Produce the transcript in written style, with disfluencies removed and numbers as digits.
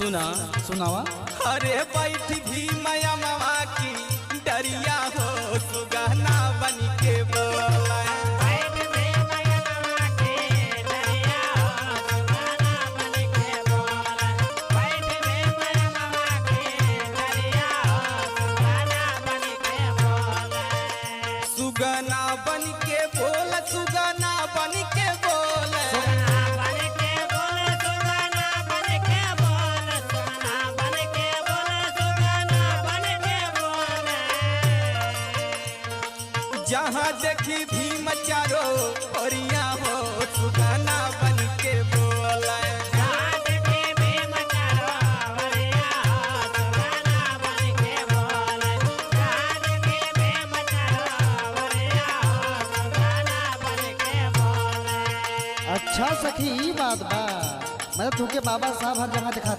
सुना सुनावा। अरे बैठी भी माया मामा की डरिया हो सुगहना बन के बोला सुगना बन के बोल सुगना बन के बोल जहाँ देखी भीम चारो ओरिया हो सुगना बन के बोल अच्छा सखी ई बात बा। मैं तुके बाबा साहब हर जगह दिखा